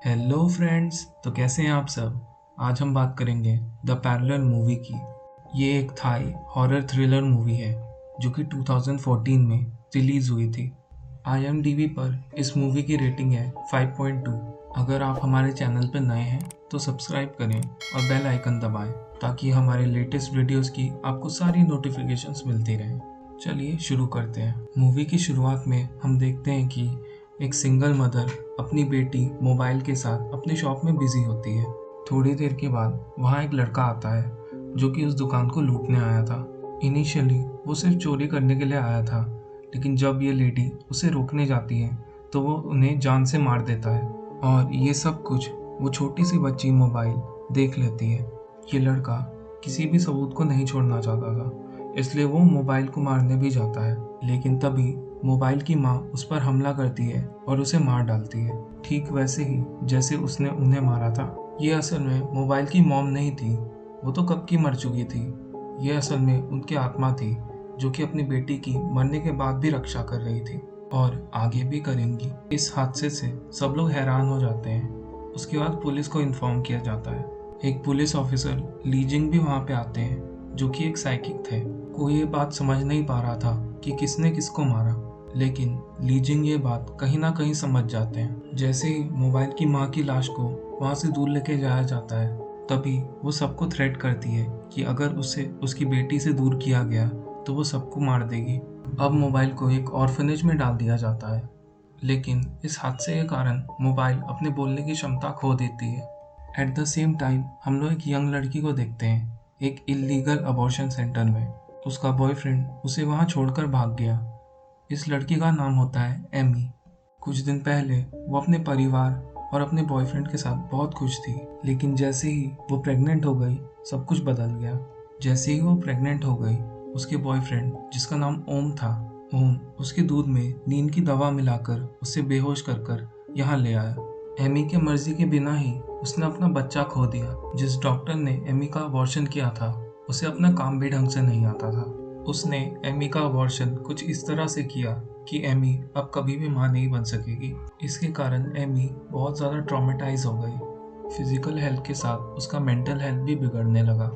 Hello friends. तो कैसे हैं आप सब। आज हम बात करेंगे द पैरेलल मूवी की। ये एक थाई हॉरर थ्रिलर मूवी है जो कि 2014 में रिलीज़ हुई थी। IMDb पर इस मूवी की रेटिंग है 5.2। अगर आप हमारे चैनल पर नए हैं तो सब्सक्राइब करें और बेल आइकन दबाएं ताकि हमारे लेटेस्ट वीडियोस की आपको सारी नोटिफिकेशंस मिलती रहें। चलिए शुरू करते हैं। मूवी की शुरुआत में हम देखते हैं कि एक सिंगल मदर अपनी बेटी मोबाइल के साथ अपने शॉप में बिजी होती है। थोड़ी देर के बाद वहाँ एक लड़का आता है जो कि उस दुकान को लूटने आया था। इनिशियली वो सिर्फ चोरी करने के लिए आया था, लेकिन जब ये लेडी उसे रोकने जाती है तो वो उन्हें जान से मार देता है। और ये सब कुछ वो छोटी सी बच्ची मोबाइल देख लेती है। ये लड़का किसी भी सबूत को नहीं छोड़ना चाहता था, इसलिए वो मोबाइल को मारने भी जाता है। लेकिन तभी मोबाइल की माँ उस पर हमला करती है और उसे मार डालती है, ठीक वैसे ही जैसे उसने उन्हें मारा था। ये असल में मोबाइल की मॉम नहीं थी, वो तो कब की मर चुकी थी। ये असल में उनकी आत्मा थी जो कि अपनी बेटी की मरने के बाद भी रक्षा कर रही थी और आगे भी करेंगी। इस हादसे से सब लोग हैरान हो जाते हैं। उसके बाद पुलिस को इन्फॉर्म किया जाता है। एक पुलिस ऑफिसर लीजिंग भी वहाँ पे आते हैं जो कि एक साइकिक थे। कोई ये बात समझ नहीं पा रहा था कि किसने किसको मारा, लेकिन लीजिंग ये बात कहीं ना कहीं समझ जाते हैं। जैसे ही मोबाइल की माँ की लाश को वहाँ से दूर लेके जाया जाता है, तभी वो सबको थ्रेट करती है कि अगर उसे उसकी बेटी से दूर किया गया तो वो सबको मार देगी। अब मोबाइल को एक ऑर्फनेज में डाल दिया जाता है, लेकिन इस हादसे के कारण मोबाइल अपने बोलने की क्षमता खो देती है। एट द सेम टाइम हम लोग एक यंग लड़की को देखते हैं एक इलीगल अबॉर्शन सेंटर में। उसका बॉयफ्रेंड उसे वहाँ छोड़कर भाग गया। इस लड़की का नाम होता है एमी। कुछ दिन पहले वो अपने परिवार और अपने बॉयफ्रेंड के साथ बहुत खुश थी, लेकिन जैसे ही वो प्रेग्नेंट हो गई सब कुछ बदल गया। जैसे ही वो प्रेग्नेंट हो गई, उसके बॉयफ्रेंड जिसका नाम ओम था, ओम उसके दूध में नींद की दवा मिलाकर उसे बेहोश कर कर यहाँ ले आया। एमी के मर्जी के बिना ही उसने अपना बच्चा खो दिया। जिस डॉक्टर ने एमी का अबॉर्शन किया था उसे अपना काम भी ढंग से नहीं आता था। उसने एमी का अबॉर्शन कुछ इस तरह से किया कि एमी अब कभी भी माँ नहीं बन सकेगी। इसके कारण एमी बहुत ज़्यादा ट्रॉमेटाइज हो गई। फिजिकल हेल्थ के साथ उसका मेंटल हेल्थ भी बिगड़ने लगा।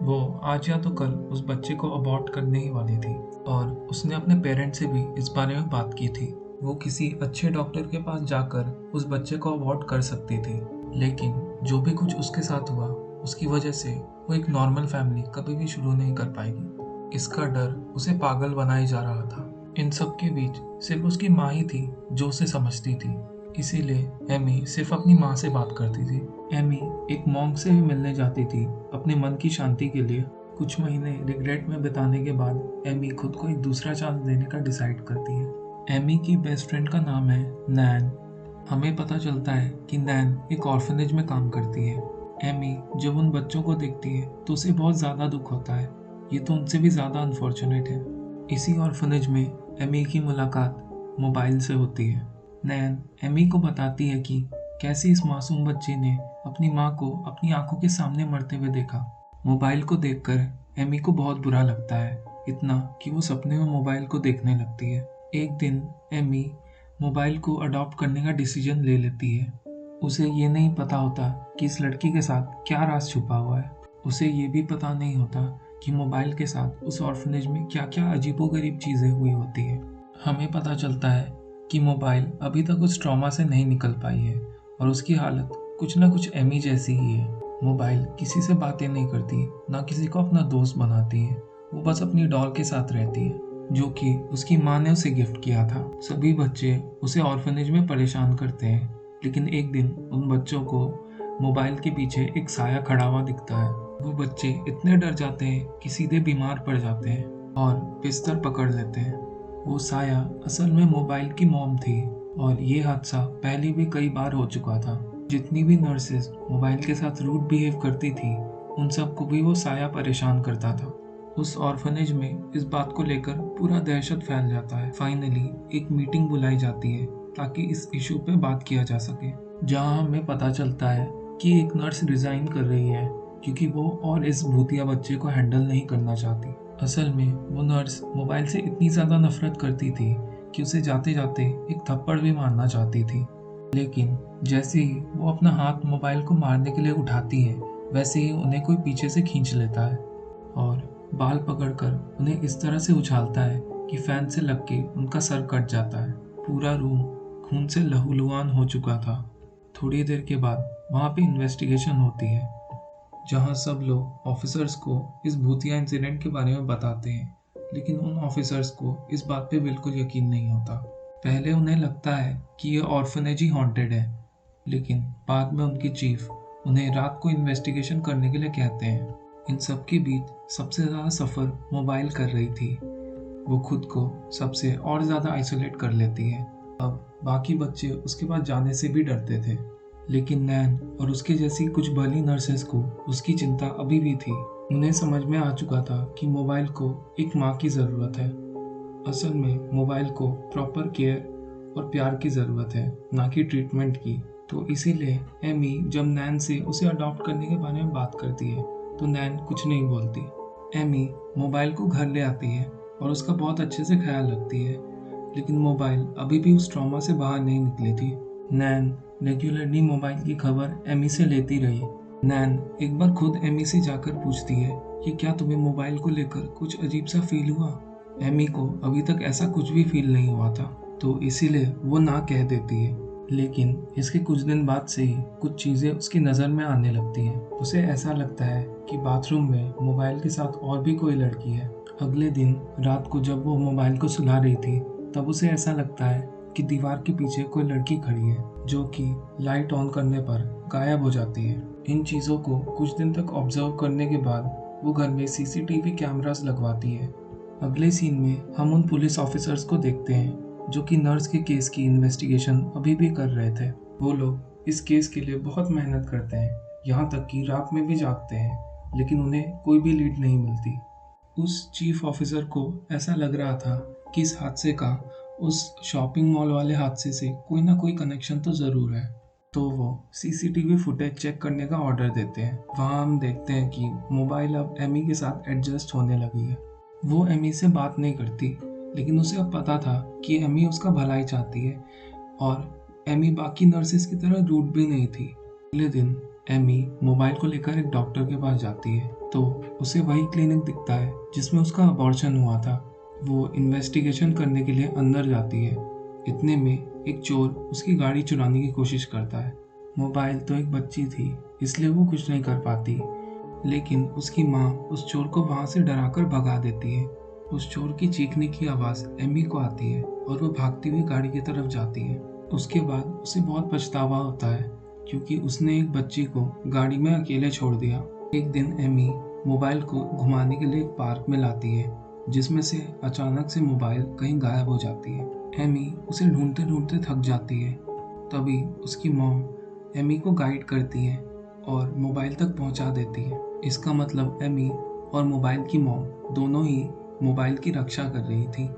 वो आज या तो कल उस बच्चे को अबॉर्ट करने ही वाली थी और उसने अपने पेरेंट्स से भी इस बारे में बात की थी। वो किसी अच्छे डॉक्टर के पास जाकर उस बच्चे को अबॉर्ट कर सकती थी, लेकिन जो भी कुछ उसके साथ हुआ उसकी वजह से वो एक नॉर्मल फैमिली कभी भी शुरू नहीं कर पाएगी। इसका डर उसे पागल बनाए जा रहा था। इन सब के बीच सिर्फ उसकी माँ ही थी जो उसे समझती थी, इसीलिए एमी सिर्फ अपनी माँ से बात करती थी। एमी एक मॉन्क से भी मिलने जाती थी अपने मन की शांति के लिए। कुछ महीने रिग्रेट में बिताने के बाद एमी खुद को एक दूसरा चांस देने का डिसाइड करती है। एमी की बेस्ट फ्रेंड का नाम है नैन। हमें पता चलता है कि नैन एक ऑर्फनेज में काम करती है। एमी जब उन बच्चों को देखती है तो उसे बहुत ज़्यादा दुख होता है। ये तो उनसे भी ज़्यादा अनफॉर्चुनेट है। इसी ऑर्फनेज में एमी की मुलाकात मोबाइल से होती है। नैन एमी को बताती है कि कैसे इस मासूम बच्चे ने अपनी माँ को अपनी आंखों के सामने मरते हुए देखा। मोबाइल को देखकर एमी को बहुत बुरा लगता है, इतना कि वो सपने में मोबाइल को देखने लगती है। एक दिन एमी मोबाइल को अडॉप्ट करने का डिसीजन ले लेती है। उसे ये नहीं पता होता कि इस लड़की के साथ क्या राज छुपा हुआ है। उसे ये भी पता नहीं होता कि मोबाइल के साथ उस ऑर्फनेज में क्या क्या अजीबोगरीब चीज़ें हुई होती है। हमें पता चलता है कि मोबाइल अभी तक उस ट्रॉमा से नहीं निकल पाई है और उसकी हालत कुछ ना कुछ एमी जैसी ही है। मोबाइल किसी से बातें नहीं करती, ना किसी को अपना दोस्त बनाती है। वो बस अपनी डॉल के साथ रहती है जो कि उसकी माँ ने उसे गिफ्ट किया था। सभी बच्चे उसे ऑर्फनेज में परेशान करते हैं, लेकिन एक दिन उन बच्चों को मोबाइल के पीछे एक साया खड़ा हुआ दिखता है। वो बच्चे इतने डर जाते हैं कि सीधे बीमार पड़ जाते हैं और बिस्तर पकड़ लेते हैं। वो साया असल में मोबाइल की मॉम थी और ये हादसा पहले भी कई बार हो चुका था। जितनी भी नर्सेज मोबाइल के साथ रूड बिहेव करती थी, उन सबको भी वो साया परेशान करता था। उस ऑर्फनेज में इस बात को लेकर पूरा दहशत फैल जाता है। फाइनली एक मीटिंग बुलाई जाती है ताकि इस इशू पे बात किया जा सके, जहां हमें पता चलता है कि एक नर्स रिजाइन कर रही है क्योंकि वो और इस भूतिया बच्चे को हैंडल नहीं करना चाहती। असल में वो नर्स मोबाइल से इतनी ज़्यादा नफरत करती थी कि उसे जाते जाते एक थप्पड़ भी मारना चाहती थी। लेकिन जैसे ही वो अपना हाथ मोबाइल को मारने के लिए उठाती है, वैसे ही उन्हें कोई पीछे से खींच लेता है और बाल पकड़कर उन्हें इस तरह से उछालता है कि फैन से लग के उनका सर कट जाता है। पूरा रूम खून से लहूलुहान हो चुका था। थोड़ी देर के बाद वहाँ पे इन्वेस्टिगेशन होती है, जहाँ सब लोग ऑफिसर्स को इस भूतिया इंसिडेंट के बारे में बताते हैं, लेकिन उन ऑफिसर्स को इस बात पे बिल्कुल यकीन नहीं होता। पहले उन्हें लगता है कि ये ऑर्फनेज ही हॉन्टेड है, लेकिन बाद में उनकी चीफ उन्हें रात को इन्वेस्टिगेशन करने के लिए कहते हैं। इन सब के बीच सबसे ज़्यादा सफ़र मोबाइल कर रही थी। वो खुद को सबसे और ज़्यादा आइसोलेट कर लेती है। अब बाकी बच्चे उसके पास जाने से भी डरते थे, लेकिन नैन और उसके जैसी कुछ भली नर्सेस को उसकी चिंता अभी भी थी। उन्हें समझ में आ चुका था कि मोबाइल को एक माँ की ज़रूरत है। असल में मोबाइल को प्रॉपर केयर और प्यार की ज़रूरत है, ना कि ट्रीटमेंट की। तो इसीलिए एमी जब नैन से उसे अडॉप्ट करने के बारे में बात करती है तो नैन कुछ नहीं बोलती। एमी मोबाइल को घर ले आती है और उसका बहुत अच्छे से ख्याल रखती है, लेकिन मोबाइल अभी भी उस ट्रॉमा से बाहर नहीं निकली थी। नैन रेगुलरली मोबाइल की खबर एमी से लेती रही। नैन एक बार खुद एमी से जाकर पूछती है कि क्या तुम्हें मोबाइल को लेकर कुछ अजीब सा फील हुआ। एमी को अभी तक ऐसा कुछ भी फील नहीं हुआ था, तो इसीलिए वो ना कह देती है। लेकिन इसके कुछ दिन बाद से ही कुछ चीज़ें उसकी नज़र में आने लगती हैं। उसे ऐसा लगता है कि बाथरूम में मोबाइल के साथ और भी कोई लड़की है। अगले दिन रात को जब वो मोबाइल को सुला रही थी, तब उसे ऐसा लगता है कि दीवार के पीछे कोई लड़की खड़ी है, जो कि लाइट ऑन करने पर गायब हो जाती है। इन चीज़ों को कुछ दिन तक ऑब्जर्व करने के बाद वो घर में सीसीटीवी कैमरास लगवाती है। अगले सीन में हम उन पुलिस ऑफिसर्स को देखते हैं जो कि नर्स के केस की इन्वेस्टिगेशन अभी भी कर रहे थे। वो लोग इस केस के लिए बहुत मेहनत करते हैं, यहाँ तक कि रात में भी जागते हैं, लेकिन उन्हें कोई भी लीड नहीं मिलती। उस चीफ ऑफिसर को ऐसा लग रहा था कि इस हादसे का उस शॉपिंग मॉल वाले हादसे से कोई ना कोई कनेक्शन तो ज़रूर है। तो वो सीसीटीवी फुटेज चेक करने का ऑर्डर देते हैं। वहाँ हम देखते हैं कि मोबाइल अब एमी के साथ एडजस्ट होने लगी है। वो एमी से बात नहीं करती, लेकिन उसे अब पता था कि एमी उसका भलाई चाहती है और एमी बाकी नर्सेस की तरह रूड भी नहीं थी। अगले दिन एमी मोबाइल को लेकर एक डॉक्टर के पास जाती है, तो उसे वही क्लिनिक दिखता है जिसमें उसका अबॉर्शन हुआ था। वो इन्वेस्टिगेशन करने के लिए अंदर जाती है। इतने में एक चोर उसकी गाड़ी चुराने की कोशिश करता है। मोबाइल तो एक बच्ची थी, इसलिए वो कुछ नहीं कर पाती, लेकिन उसकी माँ उस चोर को वहाँ से डराकर भगा देती है। उस चोर की चीखने की आवाज़ एमी को आती है और वो भागती हुई गाड़ी की तरफ जाती है। उसके बाद उसे बहुत पछतावा होता है, क्योंकि उसने एक बच्ची को गाड़ी में अकेले छोड़ दिया। एक दिन एमी मोबाइल को घुमाने के लिए एक पार्क में लाती है, जिसमें से अचानक से मोबाइल कहीं गायब हो जाती है। एमी उसे ढूंढते ढूंढते थक जाती है। तभी उसकी मॉम एमी को गाइड करती है और मोबाइल तक पहुंचा देती है। इसका मतलब एमी और मोबाइल की मॉम दोनों ही मोबाइल की रक्षा कर रही थी।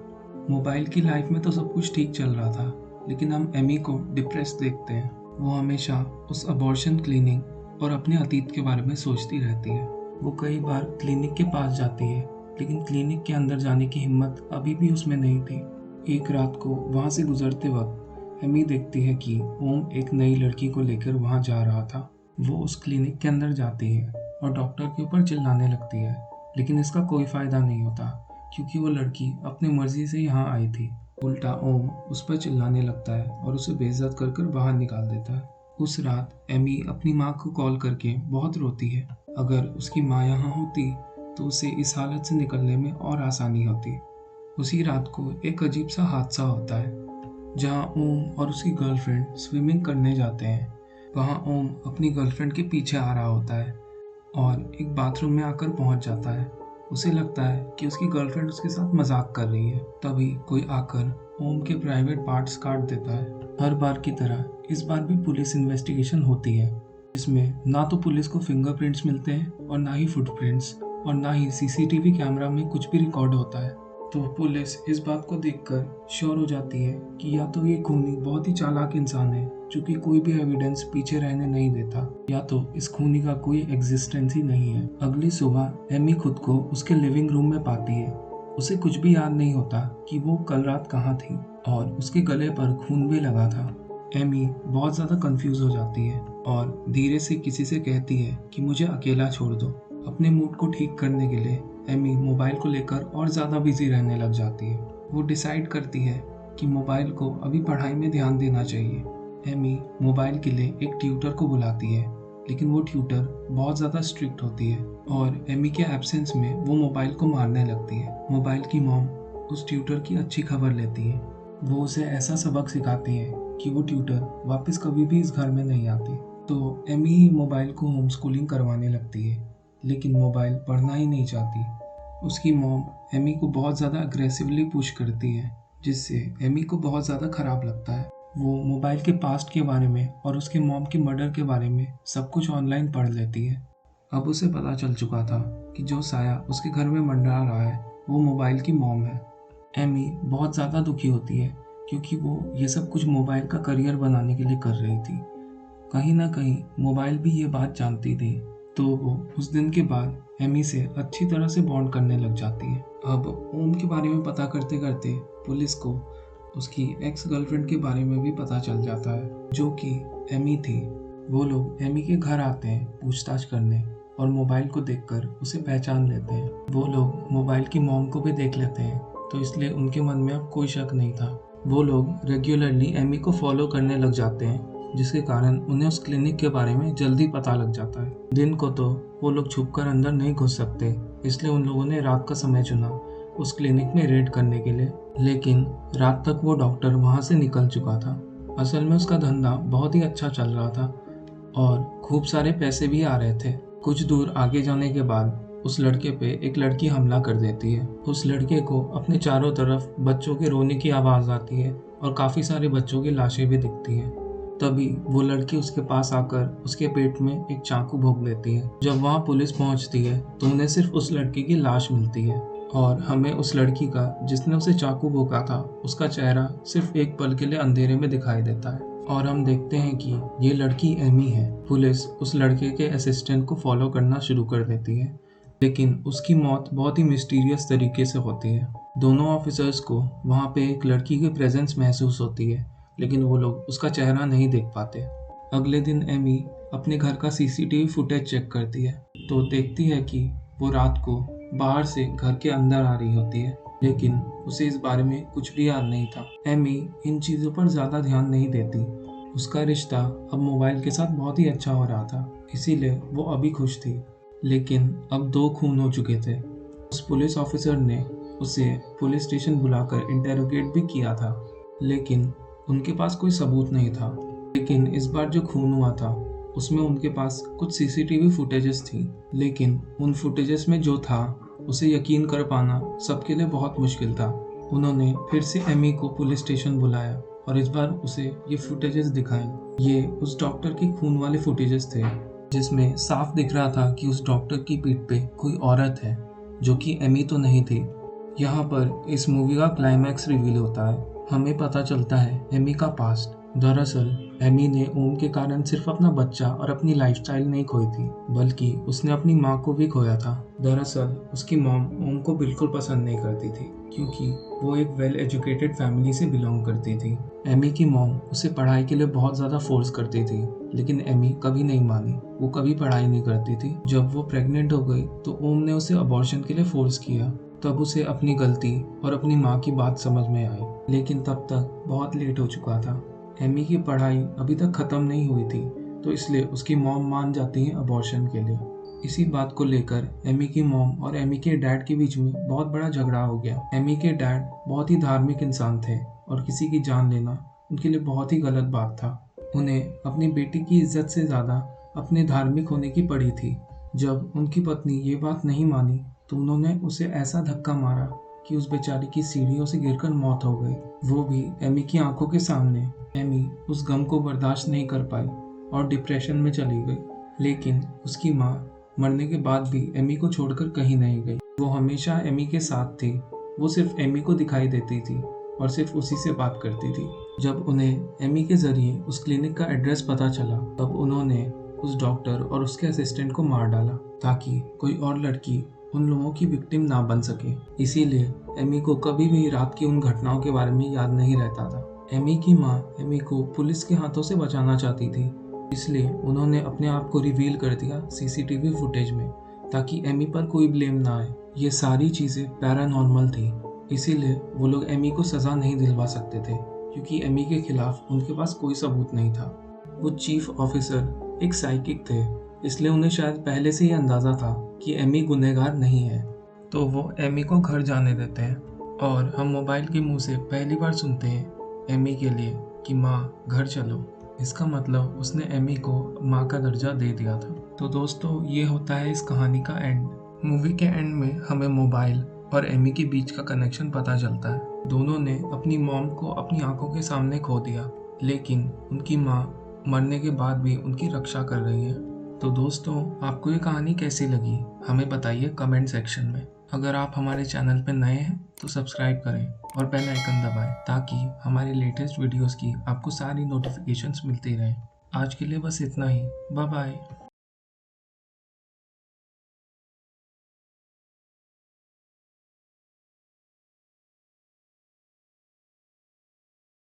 मोबाइल की लाइफ में तो सब कुछ ठीक चल रहा था, लेकिन हम एमी को डिप्रेस देखते हैं। वो हमेशा उस अबॉर्शन क्लिनिक और अपने अतीत के बारे में सोचती रहती है। वो कई बार क्लिनिक के पास जाती है, लेकिन क्लिनिक के अंदर जाने की हिम्मत अभी भी उसमें नहीं थी। एक रात को वहाँ से गुजरते वक्त एमी देखती है कि ओम एक नई लड़की को लेकर वहाँ जा रहा था। वो उस क्लिनिक के अंदर जाती है और डॉक्टर के ऊपर चिल्लाने लगती है, लेकिन इसका कोई फ़ायदा नहीं होता, क्योंकि वो लड़की अपनी मर्जी से यहाँ आई थी। उल्टा ओम उस पर चिल्लाने लगता है और उसे बेइज्जत कर कर बाहर निकाल देता है। उस रात एमी अपनी माँ को कॉल करके बहुत रोती है। अगर उसकी माँ यहाँ होती तो उसे इस हालत से निकलने में और आसानी होती। उसी रात को एक अजीब सा हादसा होता है, जहाँ ओम और उसकी गर्लफ्रेंड स्विमिंग करने जाते हैं। वहाँ ओम अपनी गर्लफ्रेंड के पीछे आ रहा होता है और एक बाथरूम में आकर पहुँच जाता है। उसे लगता है कि उसकी गर्लफ्रेंड उसके साथ मजाक कर रही है। तभी कोई आकर ओम के प्राइवेट पार्ट्स काट देता है। हर बार की तरह इस बार भी पुलिस इन्वेस्टिगेशन होती है, जिसमें ना तो पुलिस को फिंगरप्रिंट्स मिलते हैं और ना ही फुटप्रिंट्स और ना ही सीसीटीवी कैमरा में कुछ भी रिकॉर्ड होता है। तो पुलिस इस बात को देखकर श्योर हो जाती है कि या तो ये खूनी बहुत ही चालाक इंसान है, जो कि कोई भी एविडेंस पीछे रहने नहीं देता, या तो इस खूनी का कोई एग्जिस्टेंस ही नहीं है। अगली सुबह एमी खुद को उसके लिविंग रूम में पाती है। उसे कुछ भी याद नहीं होता कि वो कल रात कहाँ थी, और उसके गले पर खून भी लगा था। एमी बहुत ज़्यादा कंफ्यूज हो जाती है और धीरे से किसी से कहती है कि मुझे अकेला छोड़ दो। अपने मूड को ठीक करने के लिए एमी मोबाइल को लेकर और ज़्यादा बिजी रहने लग जाती है। वो डिसाइड करती है कि मोबाइल को अभी पढ़ाई में ध्यान देना चाहिए। एमी मोबाइल के लिए एक ट्यूटर को बुलाती है, लेकिन वो ट्यूटर बहुत ज़्यादा स्ट्रिक्ट होती है और एमी के एब्सेंस में वो मोबाइल को मारने लगती है। मोबाइल की मॉम उस ट्यूटर की अच्छी खबर लेती है। वो उसे ऐसा सबक सिखाती है कि वो ट्यूटर वापस कभी भी इस घर में नहीं आती। तो एमी ही मोबाइल को होम स्कूलिंग करवाने लगती है, लेकिन मोबाइल पढ़ना ही नहीं चाहती। उसकी मॉम एमी को बहुत ज़्यादा अग्रेसिवली पुश करती है, जिससे एमी को बहुत ज़्यादा ख़राब लगता है। वो मोबाइल के पास्ट के बारे में और उसके मॉम के मर्डर के बारे में सब कुछ ऑनलाइन पढ़ लेती है। अब उसे पता चल चुका था कि जो साया उसके घर में मंडरा रहा है वो मोबाइल की मॉम है। एमी बहुत ज़्यादा दुखी होती है क्योंकि वो ये सब कुछ मोबाइल का करियर बनाने के लिए कर रही थी। कहीं ना कहीं मोबाइल भी ये बात जानती थी, तो वो उस दिन के बाद एमी से अच्छी तरह से बॉन्ड करने लग जाती है। अब ओम के बारे में पता करते करते पुलिस को उसकी एक्स गर्लफ्रेंड के बारे में भी पता चल जाता है, जो कि एमी थी। वो लोग एमी के घर आते हैं पूछताछ करने और मोबाइल को देखकर उसे पहचान लेते हैं। वो लोग मोबाइल की मॉम को भी देख लेते हैं, तो इसलिए उनके मन में अब कोई शक नहीं था। वो लोग रेगुलरली एमी को फॉलो करने लग जाते हैं, जिसके कारण उन्हें उस क्लिनिक के बारे में जल्दी पता लग जाता है। दिन को तो वो लोग छुपकर अंदर नहीं घुस सकते, इसलिए उन लोगों ने रात का समय चुना उस क्लिनिक में रेड करने के लिए। लेकिन रात तक वो डॉक्टर वहाँ से निकल चुका था। असल में उसका धंधा बहुत ही अच्छा चल रहा था और खूब सारे पैसे भी आ रहे थे। कुछ दूर आगे जाने के बाद उस लड़के पे एक लड़की हमला कर देती है। उस लड़के को अपने चारों तरफ बच्चों के रोने की आवाज़ आती है और काफ़ी सारे बच्चों की लाशें भी दिखती हैं। तभी वो लड़की उसके पास आकर उसके पेट में एक चाकू भोंक लेती है। जब वहाँ पुलिस पहुँचती है तो उन्हें सिर्फ उस लड़की की लाश मिलती है और हमें उस लड़की का जिसने उसे चाकू भोंका था उसका चेहरा सिर्फ एक पल के लिए अंधेरे में दिखाई देता है और हम देखते हैं कि ये लड़की एमी है। पुलिस उस लड़के के असिस्टेंट को फॉलो करना शुरू कर देती है, लेकिन उसकी मौत बहुत ही मिस्टीरियस तरीके से होती है। दोनों ऑफिसर्स को वहाँ पे एक लड़की की प्रेजेंस महसूस होती है, लेकिन वो लोग उसका चेहरा नहीं देख पाते। अगले दिन एमी अपने घर का सीसीटीवी फुटेज चेक करती है तो देखती है कि वो रात को बाहर से घर के अंदर आ रही होती है, लेकिन उसे इस बारे में कुछ भी याद नहीं था। एमी इन चीज़ों पर ज़्यादा ध्यान नहीं देती। उसका रिश्ता अब मोबाइल के साथ बहुत ही अच्छा हो रहा था, इसीलिए वो अभी खुश थी। लेकिन अब 2 खून हो चुके थे। उस पुलिस ऑफिसर ने उसे पुलिस स्टेशन बुलाकर इंटेरोगेट भी किया था, लेकिन उनके पास कोई सबूत नहीं था। लेकिन इस बार जो खून हुआ था उसमें उनके पास कुछ सीसीटीवी फुटेजेस थी, लेकिन उन फुटेजेस में जो था उसे यकीन कर पाना सबके लिए बहुत मुश्किल था। उन्होंने फिर से एमी को पुलिस स्टेशन बुलाया और इस बार उसे ये फुटेजेस दिखाएं। ये उस डॉक्टर के खून वाले फुटेजेस थे, जिसमें साफ दिख रहा था कि उस डॉक्टर की पीठ पे कोई औरत है, जो कि एमी तो नहीं थी। यहाँ पर इस मूवी का क्लाइमैक्स रिवील होता है। हमें पता चलता है एमी का पास्ट। दरअसल एमी ने ओम के कारण सिर्फ अपना बच्चा और अपनी लाइफस्टाइल नहीं खोई थी, बल्कि उसने अपनी माँ को भी खोया था। दरअसल उसकी मॉम ओम को बिल्कुल पसंद नहीं करती थी, क्योंकि वो एक वेल एजुकेटेड फैमिली से बिलोंग करती थी। एमी की मॉम उसे पढ़ाई के लिए बहुत ज़्यादा फोर्स करती थी, लेकिन एमी कभी नहीं मानी। वो कभी पढ़ाई नहीं करती थी। जब वो प्रेग्नेंट हो गई तो ओम ने उसे अबॉर्शन के लिए फोर्स किया। तब उसे अपनी गलती और अपनी माँ की बात समझ में आई, लेकिन तब तक बहुत लेट हो चुका था। एमी की पढ़ाई अभी तक ख़त्म नहीं हुई थी, तो इसलिए उसकी मॉम मान जाती है अबॉर्शन के लिए। इसी बात को लेकर एमी की मॉम और एमी के डैड के बीच में बहुत बड़ा झगड़ा हो गया। एमी के डैड बहुत ही धार्मिक इंसान थे और किसी की जान लेना उनके लिए बहुत ही गलत बात था। उन्हें अपनी बेटी की इज्जत से ज़्यादा अपने धार्मिक होने की पड़ी थी। जब उनकी पत्नी ये बात नहीं मानी तो उन्होंने उसे ऐसा धक्का मारा कि उस बेचारी की सीढ़ियों से गिरकर मौत हो गई, वो भी एमी की आंखों के सामने। एमी उस गम को बर्दाश्त नहीं कर पाई और डिप्रेशन में चली गई, लेकिन उसकी माँ मरने के बाद भी एमी को छोड़कर कहीं नहीं गई। वो हमेशा एमी के साथ थी। वो सिर्फ एमी को दिखाई देती थी और सिर्फ उसी से बात करती थी। जब उन्हें एमी के जरिए उस क्लिनिक का एड्रेस पता चला, तब उन्होंने उस डॉक्टर और उसके असिस्टेंट को मार डाला, ताकि कोई और लड़की उन लोगों की विक्टिम ना बन सके। इसीलिए एमी को कभी भी रात की उन घटनाओं के बारे में याद नहीं रहता था। एमी की माँ एमी को पुलिस के हाथों से बचाना चाहती थी, इसलिए उन्होंने अपने आप को रिवील कर दिया सीसीटीवी फुटेज में, ताकि एमी पर कोई ब्लेम ना आए। ये सारी चीज़ें पैरानॉर्मल थी, इसीलिए वो लोग एमी को सज़ा नहीं दिलवा सकते थे, क्योंकि एमी के खिलाफ उनके पास कोई सबूत नहीं था। वो चीफ ऑफिसर एक साइकिक थे, इसलिए उन्हें शायद पहले से ही अंदाज़ा था कि एमी गुनहगार नहीं है। तो वो एमी को घर जाने देते हैं और हम मोबाइल के मुंह से पहली बार सुनते हैं एमी के लिए कि माँ घर चलो। इसका मतलब उसने एमी को माँ का दर्जा दे दिया था। तो दोस्तों, ये होता है इस कहानी का एंड। मूवी के एंड में हमें मोबाइल और एमी के बीच का कनेक्शन पता चलता है। दोनों ने अपनी मॉम को अपनी आंखों के सामने खो दिया, लेकिन उनकी माँ मरने के बाद भी उनकी रक्षा कर रही है। तो दोस्तों, आपको ये कहानी कैसी लगी हमें बताइए कमेंट सेक्शन में। अगर आप हमारे चैनल पर नए हैं तो सब्सक्राइब करें और बेल आइकन दबाएं, ताकि हमारी लेटेस्ट वीडियोस की आपको सारी नोटिफिकेशंस मिलती रहें। आज के लिए बस इतना ही। Bye bye.